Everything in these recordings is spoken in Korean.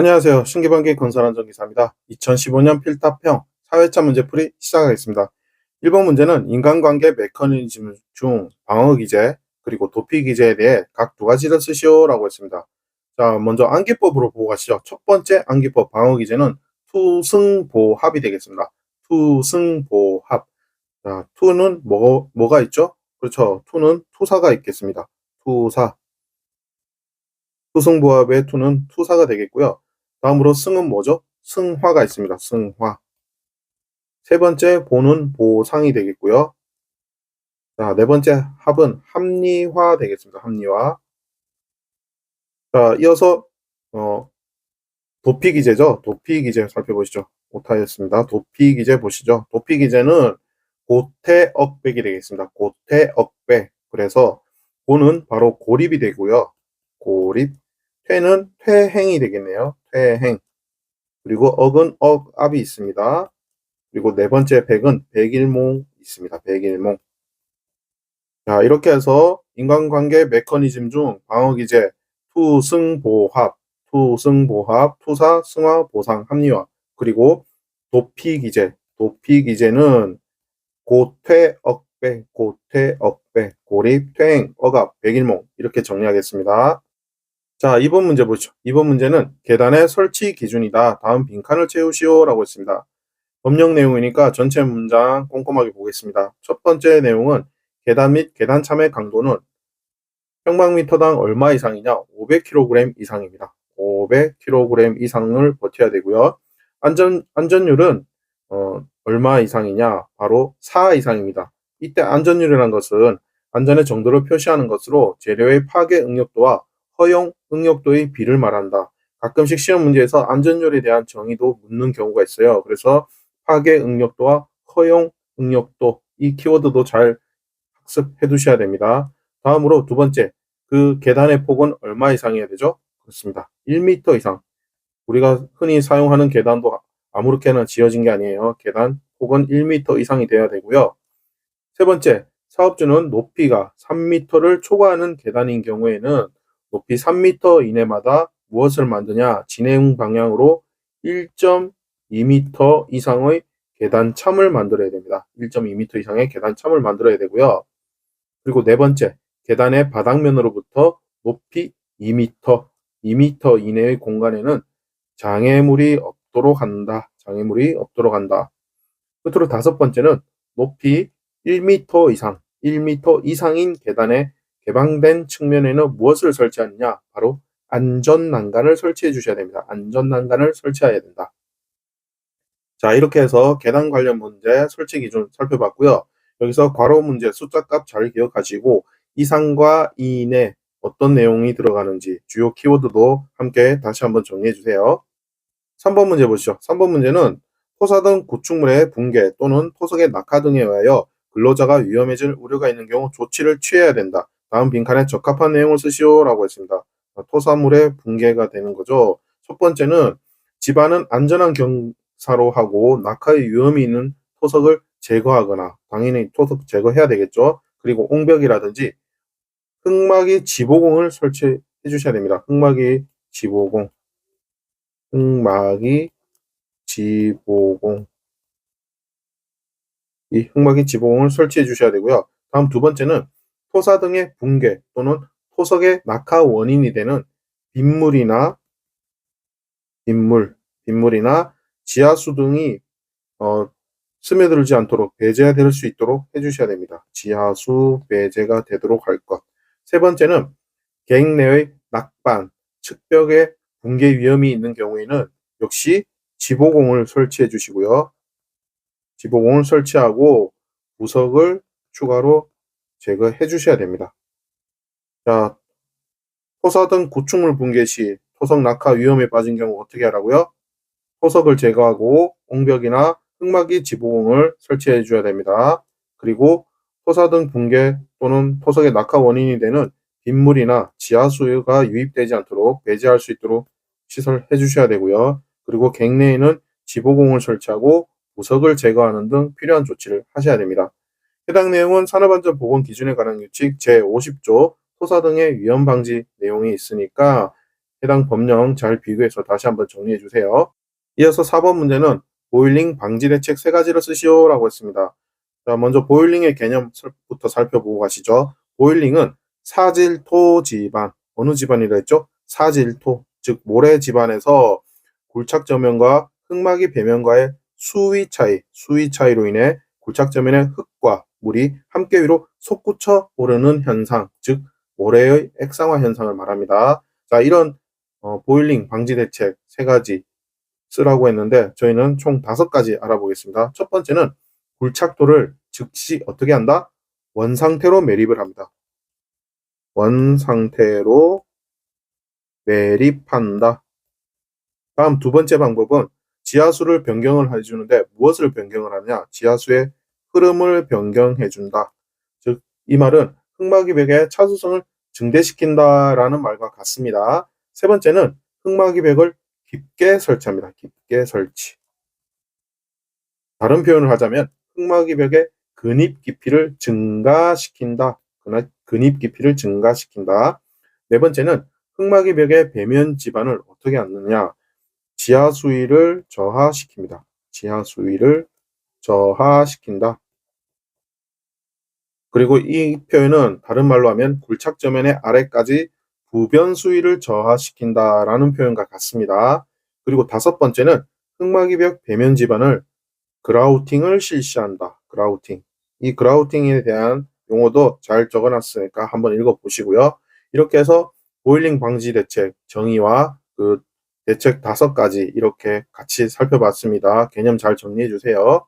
안녕하세요. 신기반기 건설안전기사입니다. 2015년 필답형 사회차 문제풀이 시작하겠습니다. 1번 문제는 인간관계 메커니즘 중 방어기제 그리고 도피기제에 대해 각 두 가지를 쓰시오라고 했습니다. 자, 먼저 암기법으로 보고 가시죠. 첫 번째 암기법 방어기제는 투승보합이 되겠습니다. 투승보합. 자, 투는 뭐가 있죠? 그렇죠. 투는 투사가 있겠습니다. 투사. 투승보합의 투는 투사가 되겠고요. 다음으로 승은 뭐죠? 승화가 있습니다. 승화. 세 번째 보는 보상이 되겠고요. 자, 네 번째 합은 합리화 되겠습니다. 합리화. 자, 이어서 도피기제죠. 도피기제 살펴보시죠. 오타였습니다. 도피기제 보시죠. 도피기제는 고태억백이 되겠습니다. 고태억백. 그래서 고는 바로 고립이 되고요. 고립. 퇴는 퇴행이 되겠네요. 퇴행. 그리고 억은 억압이 있습니다. 그리고 네 번째 백은 백일몽 있습니다. 백일몽. 자, 이렇게 해서 인간관계 메커니즘 중 방어기제, 투승보합, 투사, 승화, 보상, 합리화, 그리고 도피기제, 도피기제는 고퇴, 고립, 퇴행, 억압, 백일몽 이렇게 정리하겠습니다. 자, 2번 문제 보시죠. 2번 문제는 계단의 설치 기준이다. 다음 빈칸을 채우시오라고 했습니다. 법령 내용이니까 전체 문장 꼼꼼하게 보겠습니다. 첫 번째 내용은 계단 및 계단 참의 강도는 평방미터당 얼마 이상이냐? 500kg 이상입니다. 500kg 이상을 버텨야 되고요. 안전율은 얼마 이상이냐? 바로 4 이상입니다. 이때 안전율이라는 것은 안전의 정도를 표시하는 것으로 재료의 파괴 응력도와 허용 응력도의 비를 말한다. 가끔씩 시험 문제에서 안전율에 대한 정의도 묻는 경우가 있어요. 그래서 파괴 응력도와 허용 응력도 이 키워드도 잘 학습해 두셔야 됩니다. 다음으로 두 번째, 그 계단의 폭은 얼마 이상이어야 되죠? 그렇습니다. 1m 이상. 우리가 흔히 사용하는 계단도 아무렇게나 지어진 게 아니에요. 계단 폭은 1m 이상이 돼야 되고요. 세 번째, 사업주는 높이가 3m를 초과하는 계단인 경우에는 높이 3m 이내마다 무엇을 만드냐? 진행 방향으로 1.2m 이상의 계단참을 만들어야 됩니다. 1.2m 이상의 계단참을 만들어야 되고요. 그리고 네 번째, 계단의 바닥면으로부터 높이 2m, 2m 이내의 공간에는 장애물이 없도록 한다. 장애물이 없도록 한다. 끝으로 다섯 번째는 높이 1m 이상, 1m 이상인 계단의 개방된 측면에는 무엇을 설치하느냐? 바로 안전난간을 설치해 주셔야 됩니다. 안전난간을 설치해야 된다. 자, 이렇게 해서 계단 관련 문제 설치 기준 살펴봤고요. 여기서 괄호 문제 숫자값 잘 기억하시고 이상과 이내 어떤 내용이 들어가는지 주요 키워드도 함께 다시 한번 정리해 주세요. 3번 문제 보시죠. 3번 문제는 토사 등 구축물의 붕괴 또는 토석의 낙하 등에 의하여 근로자가 위험해질 우려가 있는 경우 조치를 취해야 된다. 다음 빈칸에 적합한 내용을 쓰시오라고 했습니다. 토사물의 붕괴가 되는 거죠. 첫 번째는 집안은 안전한 경사로 하고 낙하의 위험이 있는 토석을 제거하거나 당연히 토석 제거해야 되겠죠. 그리고 옹벽이라든지 흙막이 지보공을 설치해 주셔야 됩니다. 흙막이 지보공. 이 흙막이 지보공을 설치해 주셔야 되고요. 다음 두 번째는 토사 등의 붕괴 또는 토석의 낙하 원인이 되는 빗물이나 지하수 등이 스며들지 않도록 배제가 될 수 있도록 해주셔야 됩니다. 지하수 배제가 되도록 할 것. 세 번째는 객 내의 낙반, 측벽의 붕괴 위험이 있는 경우에는 역시 지보공을 설치해 주시고요. 지보공을 설치하고 부석을 추가로 제거해 주셔야 됩니다. 자, 토사 등 구축물 붕괴 시 토석 낙하 위험에 빠진 경우 어떻게 하라고요? 토석을 제거하고 옹벽이나 흙막이 지보공을 설치해 줘야 됩니다. 그리고 토사 등 붕괴 또는 토석의 낙하 원인이 되는 빗물이나 지하수가 유입되지 않도록 배제할 수 있도록 시설해 주셔야 되고요. 그리고 객내에는 지보공을 설치하고 부석을 제거하는 등 필요한 조치를 하셔야 됩니다. 해당 내용은 산업안전보건 기준에 관한 규칙 제50조 토사 등의 위험 방지 내용이 있으니까 해당 법령 잘 비교해서 다시 한번 정리해 주세요. 이어서 4번 문제는 보일링 방지 대책 3가지를 쓰시오라고 했습니다. 자, 먼저 보일링의 개념부터 살펴보고 가시죠. 보일링은 사질토 지반, 어느 지반이라 했죠? 사질토, 즉 모래 지반에서 굴착 저면과 흙막이 배면과의 수위 차이로 인해 굴착 저면의 흙과 물이 함께 위로 솟구쳐 오르는 현상, 즉 모래의 액상화 현상을 말합니다. 자, 이런 보일링 방지 대책 3가지 쓰라고 했는데 저희는 총 5가지 알아보겠습니다. 첫 번째는 굴착도를 즉시 어떻게 한다? 원상태로 매립을 합니다. 원상태로 매립한다. 다음 두 번째 방법은 지하수를 변경을 해주는데 무엇을 변경을 하냐? 지하수의 흐름을 변경해준다. 즉, 이 말은 흙막이벽의 차수성을 증대시킨다라는 말과 같습니다. 세 번째는 흙막이벽을 깊게 설치합니다. 깊게 설치. 다른 표현을 하자면 흙막이벽의 근입 깊이를 증가시킨다. 근입 깊이를 증가시킨다. 네 번째는 흙막이벽의 배면 지반을 어떻게 하느냐? 지하 수위를 저하시킵니다. 지하 수위를 저하시킨다. 그리고 이 표현은 다른 말로 하면 굴착 저면의 아래까지 부변 수위를 저하시킨다라는 표현과 같습니다. 그리고 다섯 번째는 흙막이벽 배면 지반을 그라우팅을 실시한다. 그라우팅. 이 그라우팅에 대한 용어도 잘 적어놨으니까 한번 읽어보시고요. 이렇게 해서 보일링 방지 대책 정의와 그 대책 5가지 이렇게 같이 살펴봤습니다. 개념 잘 정리해 주세요.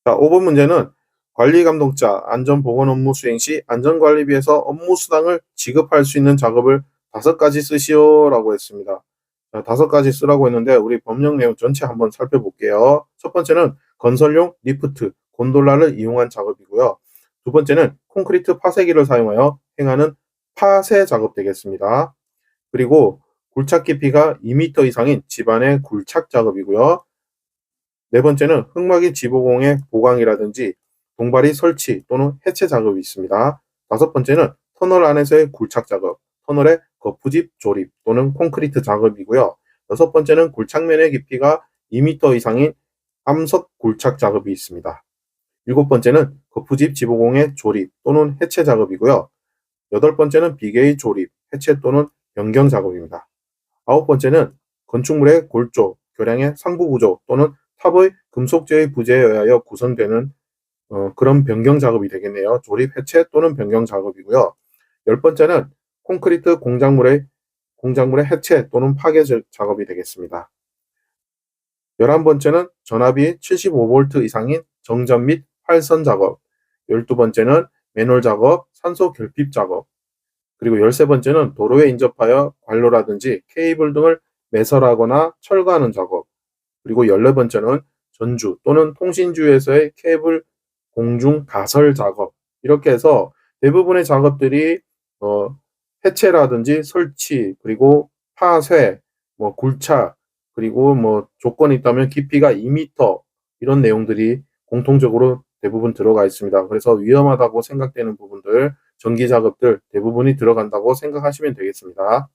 자, 5번 문제는 관리감독자 안전보건 업무 수행 시 안전관리비에서 업무 수당을 지급할 수 있는 작업을 5가지 쓰시오라고 했습니다. 자, 5가지 쓰라고 했는데 우리 법령 내용 전체 한번 살펴볼게요. 첫 번째는 건설용 리프트, 곤돌라를 이용한 작업이고요. 두 번째는 콘크리트 파쇄기를 사용하여 행하는 파쇄 작업 되겠습니다. 그리고 굴착 깊이가 2m 이상인 집안의 굴착 작업이고요. 네 번째는 흙막이 지보공의 보강이라든지 동발이 설치 또는 해체 작업이 있습니다. 다섯 번째는 터널 안에서의 굴착 작업, 터널의 거푸집 조립 또는 콘크리트 작업이고요. 여섯 번째는 굴착면의 깊이가 2m 이상인 암석 굴착 작업이 있습니다. 일곱 번째는 거푸집 지보공의 조립 또는 해체 작업이고요. 여덟 번째는 비계의 조립, 해체 또는 변경 작업입니다. 아홉 번째는 건축물의 골조, 교량의 상부 구조 또는 탑의 금속재의 부재에 의하여 구성되는 그런 변경 작업이 되겠네요. 조립, 해체 또는 변경 작업이고요. 열 번째는 콘크리트 공작물의 해체 또는 파괴 작업이 되겠습니다. 11번째는 전압이 75V 이상인 정전 및 활선 작업, 12번째는 맨홀 작업, 산소 결핍 작업, 그리고 13번째는 도로에 인접하여 관로라든지 케이블 등을 매설하거나 철거하는 작업, 그리고 14번째는 전주 또는 통신주에서의 케이블 공중 가설 작업, 이렇게 해서 대부분의 작업들이 해체라든지 설치, 그리고 파쇄, 굴착, 그리고 조건이 있다면 깊이가 2m 이런 내용들이 공통적으로 대부분 들어가 있습니다. 그래서 위험하다고 생각되는 부분들, 전기 작업들 대부분이 들어간다고 생각하시면 되겠습니다.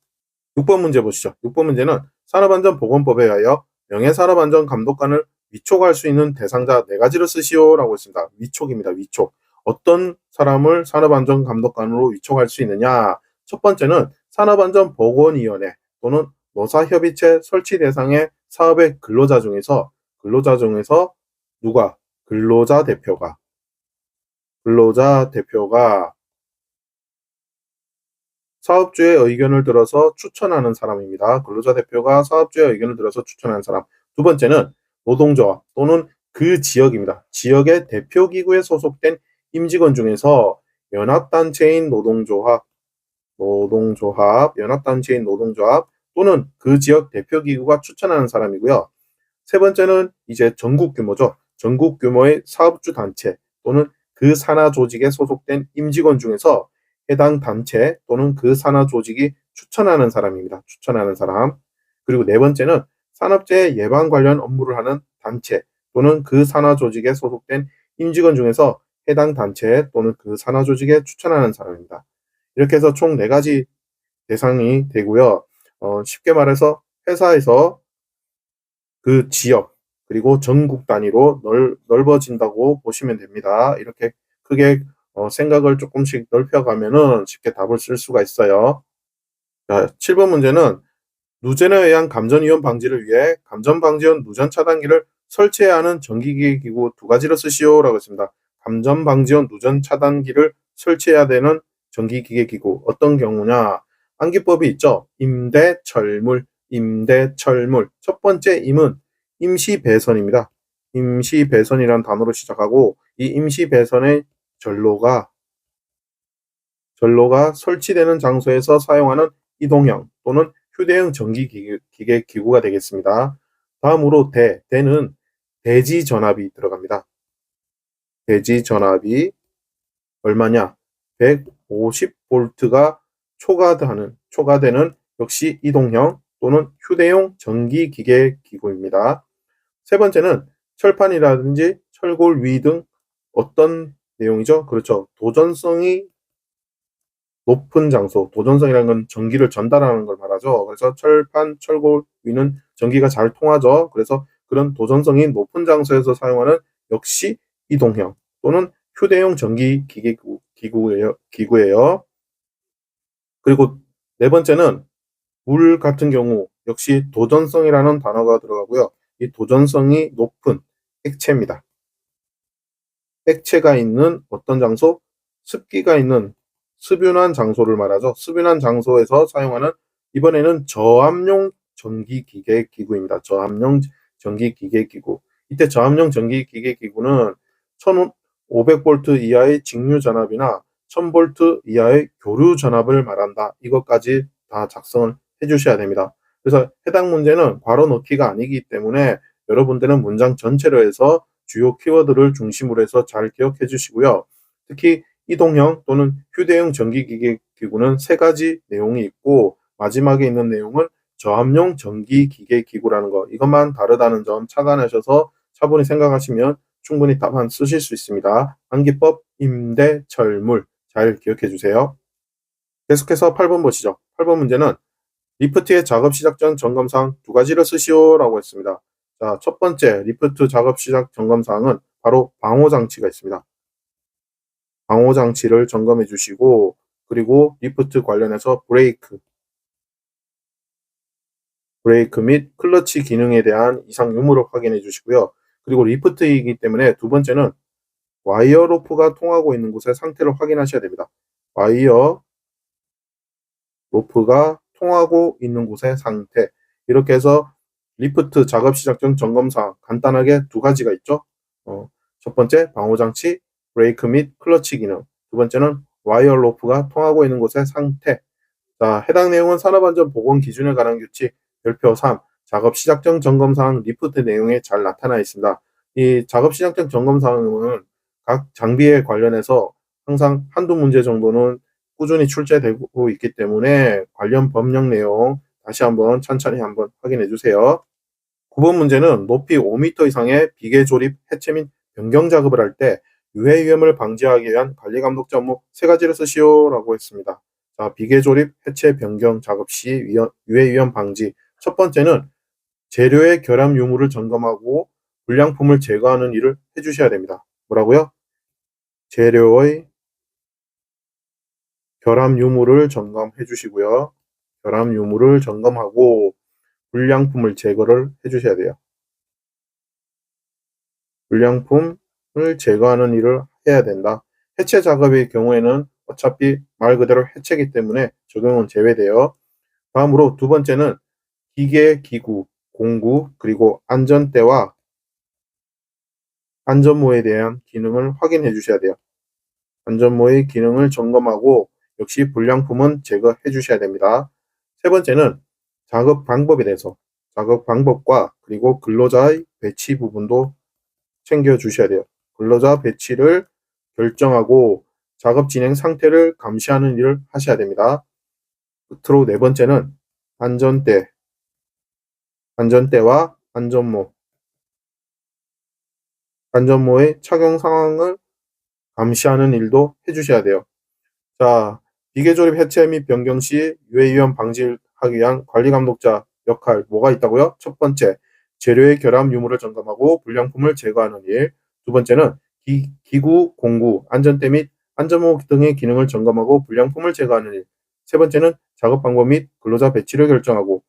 6번 문제 보시죠. 6번 문제는 산업안전보건법에 의하여 명예산업안전감독관을 위촉할 수 있는 대상자 4가지를 쓰시오라고 했습니다. 위촉입니다. 위촉. 어떤 사람을 산업안전감독관으로 위촉할 수 있느냐? 첫 번째는 산업안전보건위원회 또는 노사협의체 설치 대상의 사업의 근로자 중에서 누가? 근로자 대표가 사업주의 의견을 들어서 추천하는 사람입니다. 근로자 대표가 사업주의 의견을 들어서 추천하는 사람. 두 번째는 노동조합 또는 그 지역입니다. 지역의 대표기구에 소속된 임직원 중에서 연합단체인 노동조합 또는 그 지역 대표기구가 추천하는 사람이고요. 세 번째는 이제 전국 규모죠. 전국 규모의 사업주 단체 또는 그 산하 조직에 소속된 임직원 중에서 해당 단체 또는 그 산하 조직이 추천하는 사람입니다. 추천하는 사람. 그리고 네 번째는 산업재해 예방 관련 업무를 하는 단체 또는 그 산하 조직에 소속된 임직원 중에서 해당 단체 또는 그 산하 조직에 추천하는 사람입니다. 이렇게 해서 총 4가지 대상이 되고요. 쉽게 말해서 회사에서 그 지역 그리고 전국 단위로 넓어진다고 보시면 됩니다. 이렇게 크게 생각을 조금씩 넓혀가면은 쉽게 답을 쓸 수가 있어요. 자, 7번 문제는 누전에 의한 감전이온 방지를 위해 감전방지용 누전 차단기를 설치해야 하는 전기기기 기구 두 가지를 쓰시오라고 했습니다. 감전방지용 누전 차단기를 설치해야 되는 전기기계 기구 어떤 경우냐? 암기법이 있죠. 임대철물, 임대철물. 첫 번째 임은 임시배선입니다. 임시배선이라는 단어로 시작하고 이 임시배선의 전로가 설치되는 장소에서 사용하는 이동형 또는 휴대용 전기기계 기구가 되겠습니다. 다음으로 대는 대지전압이 들어갑니다. 대지전압이 얼마냐? 150V가 초과되는 역시 이동형 또는 휴대용 전기기계 기구입니다. 세 번째는 철판이라든지 철골 위 등 어떤 내용이죠? 그렇죠. 도전성이 높은 장소, 도전성이라는 건 전기를 전달하는 걸 말하죠. 그래서 철판, 철골 위는 전기가 잘 통하죠. 그래서 그런 도전성이 높은 장소에서 사용하는 역시 이동형 또는 휴대용 전기 기구예요. 그리고 네 번째는 물 같은 경우 역시 도전성이라는 단어가 들어가고요. 이 도전성이 높은 액체입니다. 액체가 있는 어떤 장소? 습기가 있는 습윤한 장소를 말하죠. 습윤한 장소에서 사용하는 이번에는 저압용 전기기계 기구입니다. 저압용 전기기계 기구. 이때 저압용 전기기계 기구는 1500V 이하의 직류 전압이나 1000V 이하의 교류 전압을 말한다. 이것까지 다 작성을 해주셔야 됩니다. 그래서 해당 문제는 괄호 넣기가 아니기 때문에 여러분들은 문장 전체로 해서 주요 키워드를 중심으로 해서 잘 기억해 주시고요. 특히 이동형 또는 휴대용 전기기계 기구는 세 가지 내용이 있고 마지막에 있는 내용은 저압용 전기기계 기구라는 거 이것만 다르다는 점 착안하셔서 차분히 생각하시면 충분히 답 한 쓰실 수 있습니다. 암기법 임대철물 잘 기억해 주세요. 계속해서 8번 보시죠. 8번 문제는 리프트의 작업 시작 전 점검사항 두 가지를 쓰시오라고 했습니다. 자, 첫 번째 리프트 작업 시작 점검사항은 바로 방호 장치가 있습니다. 방호 장치를 점검해 주시고 그리고 리프트 관련해서 브레이크 및 클러치 기능에 대한 이상 유무를 확인해 주시고요. 그리고 리프트이기 때문에 두 번째는 와이어 로프가 통하고 있는 곳의 상태를 확인하셔야 됩니다. 와이어 로프가 통하고 있는 곳의 상태. 이렇게 해서 리프트 작업 시작 전 점검사항 간단하게 두 가지가 있죠. 첫 번째 방호장치, 브레이크 및 클러치 기능. 두 번째는 와이어 로프가 통하고 있는 곳의 상태. 자, 해당 내용은 산업안전 기준에 관한 규칙 별표 3 작업 시작 전 점검사항 리프트 내용에 잘 나타나 있습니다. 이 작업 시작 전 점검사항은 각 장비에 관련해서 항상 한두 문제 정도는 꾸준히 출제되고 있기 때문에 관련 법령 내용 다시 한번 천천히 한번 확인해 주세요. 9번 문제는 높이 5m 이상의 비계 조립, 해체 및 변경 작업을 할 때 유해 위험을 방지하기 위한 관리 감독 업무 세 가지를 쓰시오라고 했습니다. 자, 비계 조립, 해체, 변경 작업 시 유해 위험 방지. 첫 번째는 재료의 결함 유무를 점검하고 불량품을 제거하는 일을 해주셔야 됩니다. 뭐라고요? 재료의 결함 유무를 점검해 주시고요. 결함 유무를 점검하고 불량품을 제거를 해주셔야 돼요. 불량품을 제거하는 일을 해야 된다. 해체 작업의 경우에는 어차피 말 그대로 해체이기 때문에 적용은 제외돼요. 다음으로 두 번째는 기계, 기구, 공구, 그리고 안전대와 안전모에 대한 기능을 확인해 주셔야 돼요. 안전모의 기능을 점검하고 역시 불량품은 제거해 주셔야 됩니다. 세 번째는 작업 방법에 대해서 작업 방법과 그리고 근로자의 배치 부분도 챙겨 주셔야 돼요. 근로자 배치를 결정하고 작업 진행 상태를 감시하는 일을 하셔야 됩니다. 끝으로 네 번째는 안전대와 안전모의 착용 상황을 감시하는 일도 해주셔야 돼요. 자, 비계 조립 해체 및 변경 시 유해 위험 방지를 하기 위한 관리감독자 역할 뭐가 있다고요? 첫 번째, 재료의 결함 유무를 점검하고 불량품을 제거하는 일. 두 번째는 기구, 공구, 안전대 및 안전모 등의 기능을 점검하고 불량품을 제거하는 일. 세 번째는 작업 방법 및 근로자 배치를 결정하고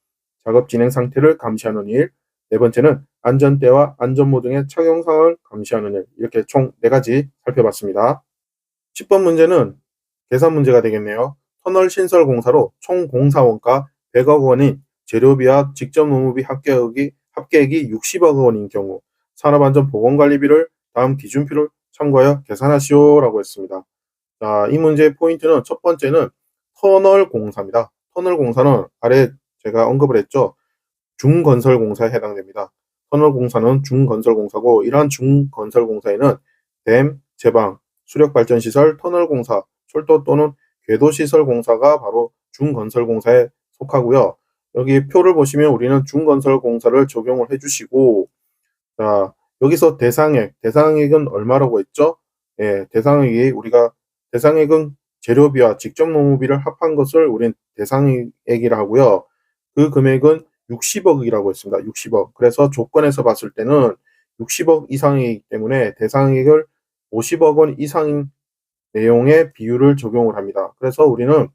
작업 진행 상태를 감시하는 일. 네 번째는 안전대와 안전모 등의 착용 상황을 감시하는 일. 이렇게 총 4가지 살펴봤습니다. 10번 문제는 계산 문제가 되겠네요. 터널 신설 공사로 총 공사 원가 100억 원인 재료비와 직접 노무비 합계액이 60억 원인 경우 산업안전보건관리비를 다음 기준표를 참고하여 계산하시오라고 했습니다. 자, 이 문제의 포인트는 첫 번째는 터널 공사입니다. 터널 공사는 아래 제가 언급을 했죠. 중건설공사에 해당됩니다. 터널 공사는 중건설공사고 이러한 중건설공사에는 댐, 제방, 수력발전시설, 터널공사, 철도 또는 궤도시설공사가 바로 중건설공사에 속하고요. 여기 표를 보시면 우리는 중건설공사를 적용을 해주시고 자, 여기서 대상액은 얼마라고 했죠? 예, 대상액은 재료비와 직접 노무비를 합한 것을 우린 대상액이라 하고요. 그 금액은 60억이라고 했습니다. 60억. 그래서 조건에서 봤을 때는 60억 이상이기 때문에 대상액을 50억 원 이상인 내용의 비율을 적용을 합니다. 그래서 우리는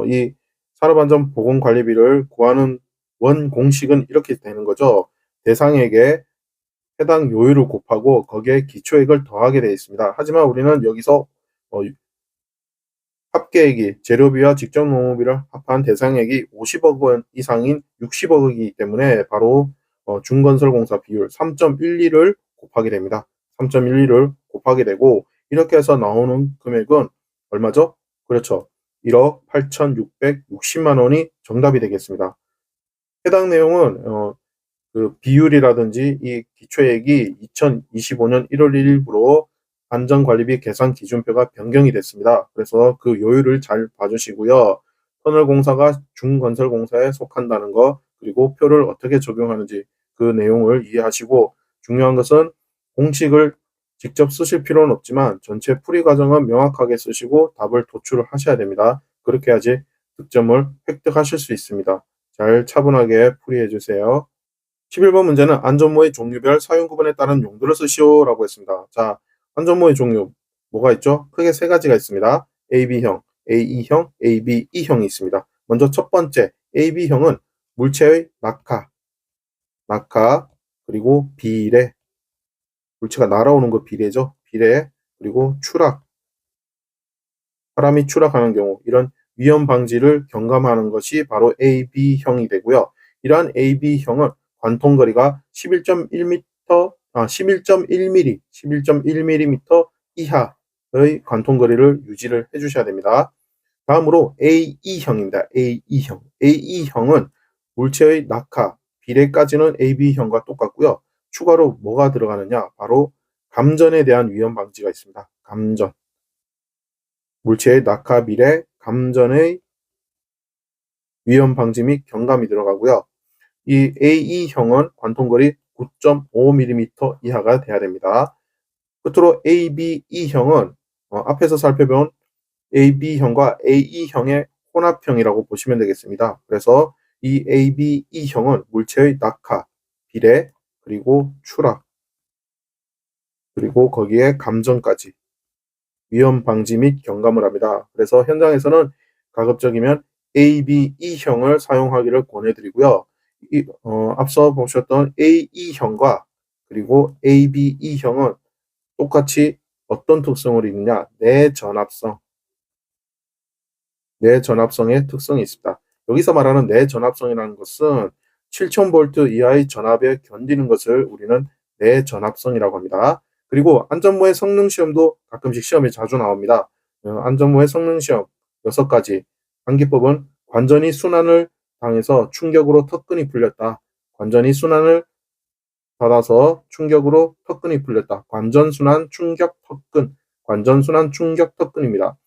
이 산업안전보건관리비를 구하는 원 공식은 이렇게 되는 거죠. 대상액에 해당 요율을 곱하고 거기에 기초액을 더하게 되어 있습니다. 하지만 우리는 여기서 합계액이 재료비와 직접 노무비를 합한 대상액이 50억 원 이상인 60억이기 때문에 바로 중건설공사 비율 3.12를 곱하게 됩니다. 3.12를 곱하게 되고 이렇게 해서 나오는 금액은 얼마죠? 그렇죠. 1억 8,660만 원이 정답이 되겠습니다. 해당 내용은 그 비율이라든지 이 기초액이 2025년 1월 1일부로 안전관리비 계산 기준표가 변경이 됐습니다. 그래서 그 요율을 잘 봐주시고요. 터널공사가 중건설공사에 속한다는 거 그리고 표를 어떻게 적용하는지 그 내용을 이해하시고 중요한 것은 공식을 직접 쓰실 필요는 없지만 전체 풀이 과정은 명확하게 쓰시고 답을 도출을 하셔야 됩니다. 그렇게 해야지 득점을 획득하실 수 있습니다. 잘 차분하게 풀이해 주세요. 11번 문제는 안전모의 종류별 사용 구분에 따른 용도를 쓰시오라고 했습니다. 자, 안전모의 종류 뭐가 있죠? 크게 3가지가 있습니다. AB형, AE형, ABE형이 있습니다. 먼저 첫 번째 AB형은 물체의 낙하, 그리고 비례, 물체가 날아오는 거 비례죠. 비례, 그리고 추락, 사람이 추락하는 경우 이런 위험 방지를 경감하는 것이 바로 AB형이 되고요. 이러한 AB형은 관통거리가 11.1m, 11.1mm, 11.1mm 이하의 관통거리를 유지를 해주셔야 됩니다. 다음으로 AE형입니다. AE형. AE형은 물체의 낙하, 비례까지는 AB형과 똑같고요. 추가로 뭐가 들어가느냐? 바로 감전에 대한 위험 방지가 있습니다. 감전. 물체의 낙하, 비례, 감전의 위험 방지 및 경감이 들어가고요. 이 AE형은 관통거리 9.5mm 이하가 돼야 됩니다. 끝으로 ABE형은 앞에서 살펴본 AB형과 AE형의 혼합형이라고 보시면 되겠습니다. 그래서 이 ABE형은 물체의 낙하, 비례, 그리고 추락, 그리고 거기에 감전까지 위험 방지 및 경감을 합니다. 그래서 현장에서는 가급적이면 ABE형을 사용하기를 권해드리고요. 앞서 보셨던 AE형과 그리고 ABE형은 똑같이 어떤 특성을 있느냐? 내전압성의 특성이 있습니다. 여기서 말하는 내전압성이라는 것은 7000V 이하의 전압에 견디는 것을 우리는 내전압성이라고 합니다. 그리고 안전모의 성능 시험도 가끔씩 시험에 자주 나옵니다. 안전모의 성능 시험 6가지. 암기법은 관전이 순환을 당해서 충격으로 턱끈이 풀렸다. 관전이 순환을 받아서 충격으로 턱끈이 풀렸다. 관전순환 충격 턱끈. 관전순환 충격 턱끈입니다.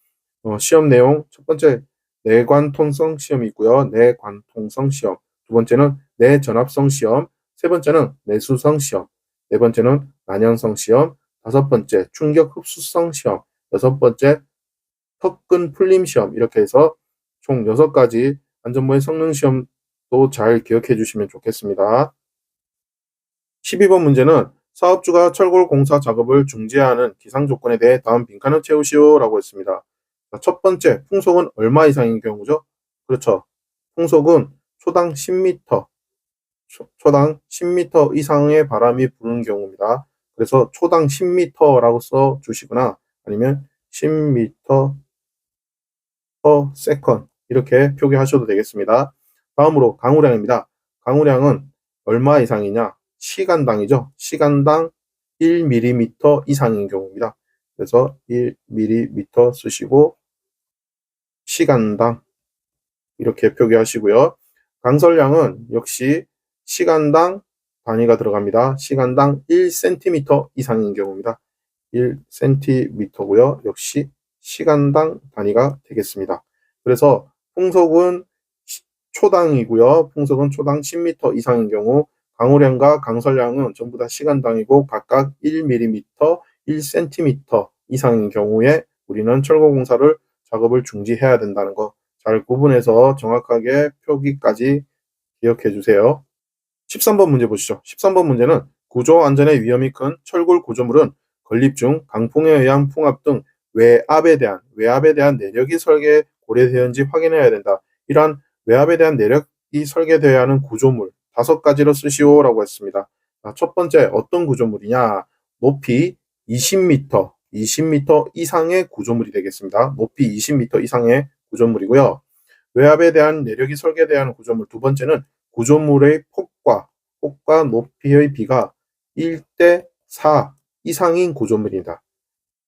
시험 내용 첫 번째 내관통성 시험이 있고요. 내관통성 시험. 두 번째는 내전압성 시험. 세 번째는 내수성 시험. 네 번째는 난연성 시험. 다섯 번째 충격 흡수성 시험. 여섯 번째 턱끈 풀림 시험. 이렇게 해서 총 6가지 안전모의 성능시험도 잘 기억해 주시면 좋겠습니다. 12번 문제는 사업주가 철골공사 작업을 중지하는 기상조건에 대해 다음 빈칸을 채우시오 라고 했습니다. 첫 번째, 풍속은 얼마 이상인 경우죠? 그렇죠. 풍속은 초당 10m, 초당 10m 이상의 바람이 부는 경우입니다. 그래서 초당 10m라고 써 주시거나 아니면 10m per second 이렇게 표기하셔도 되겠습니다. 다음으로 강우량입니다. 강우량은 얼마 이상이냐? 시간당이죠. 시간당 1mm 이상인 경우입니다. 그래서 1mm 쓰시고 시간당 이렇게 표기하시고요. 강설량은 역시 시간당 단위가 들어갑니다. 시간당 1cm 이상인 경우입니다. 1cm고요. 역시 시간당 단위가 되겠습니다. 그래서 풍속은 초당이고요. 풍속은 초당 10m 이상인 경우 강우량과 강설량은 전부 다 시간당이고 각각 1mm, 1cm 이상인 경우에 우리는 철거공사를 작업을 중지해야 된다는 거 잘 구분해서 정확하게 표기까지 기억해 주세요. 13번 문제 보시죠. 13번 문제는 구조 안전의 위험이 큰 철골 구조물은 건립 중 강풍에 의한 풍압 등 외압에 대한 내력이 설계 고려되었는지 확인해야 된다. 이러한 외압에 대한 내력이 설계되어야 하는 구조물 5가지로 쓰시오 라고 했습니다. 첫 번째 어떤 구조물이냐? 높이 20m 이상의 구조물이 되겠습니다. 높이 20m 이상의 구조물이고요. 외압에 대한 내력이 설계되어야 하는 구조물 두 번째는 구조물의 폭과 높이의 비가 1대4 이상인 구조물이다.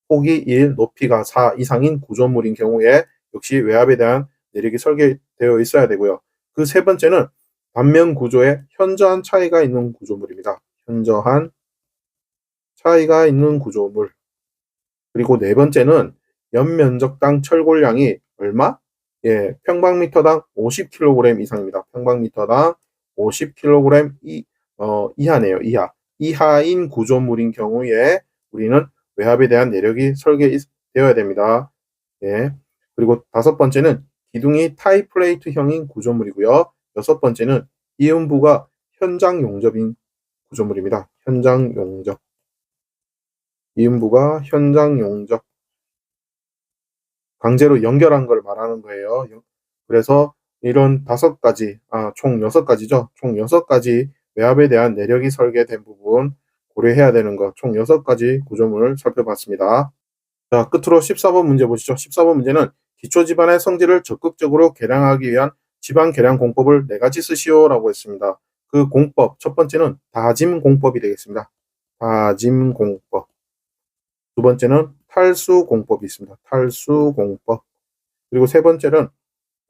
폭이 1, 높이가 4 이상인 구조물인 경우에 역시 외압에 대한 내력이 설계되어 있어야 되고요. 그 세 번째는 단면 구조에 현저한 차이가 있는 구조물입니다. 현저한 차이가 있는 구조물. 그리고 네 번째는 연면적당 철골량이 얼마? 평방미터당 50kg 이상입니다. 평방미터당 50kg 이하네요. 이하인 구조물인 경우에 우리는 외압에 대한 내력이 설계되어야 됩니다. 그리고 5번째는 기둥이 타이플레이트형인 구조물이고요. 6번째는 이음부가 현장 용접인 구조물입니다. 현장 용접. 이음부가 현장 용접. 강제로 연결한 걸 말하는 거예요. 그래서 이런 5가지, 총 6가지죠. 총 6가지 외압에 대한 내력이 설계된 부분 고려해야 되는 것, 총 6가지 구조물을 살펴봤습니다. 자, 끝으로 14번 문제 보시죠. 14번 문제는 기초지반의 성질을 적극적으로 개량하기 위한 지반 개량 공법을 4가지 쓰시오 라고 했습니다. 그 공법, 첫 번째는 다짐 공법이 되겠습니다. 다짐 공법. 두 번째는 탈수 공법이 있습니다. 탈수 공법. 그리고 세 번째는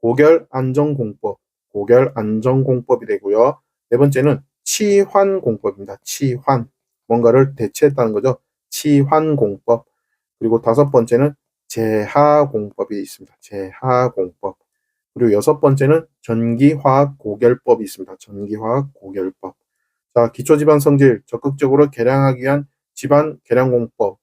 고결 안정 공법. 고결 안정 공법이 되고요. 네 번째는 치환 공법입니다. 치환. 뭔가를 대체했다는 거죠. 치환 공법. 그리고 5번째는 제하 공법이 있습니다. 제하 공법. 그리고 6번째는 전기화학 고결법이 있습니다. 전기화학 고결법. 자, 기초지반 성질 적극적으로 개량하기 위한 지반 개량 공법.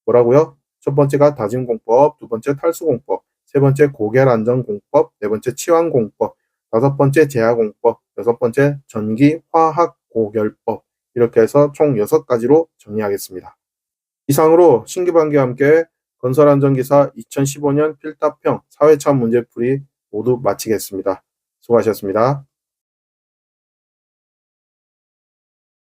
뭐라고요? 첫 번째가 다짐공법, 두 번째 탈수공법, 세 번째 고결안전공법, 네 번째 치환공법, 5번째 제하공법, 6번째 전기화학고결법 이렇게 해서 총 6가지로 정리하겠습니다. 이상으로 신규반기와 함께 건설안전기사 2015년 필답형 사회참 문제풀이 모두 마치겠습니다. 수고하셨습니다.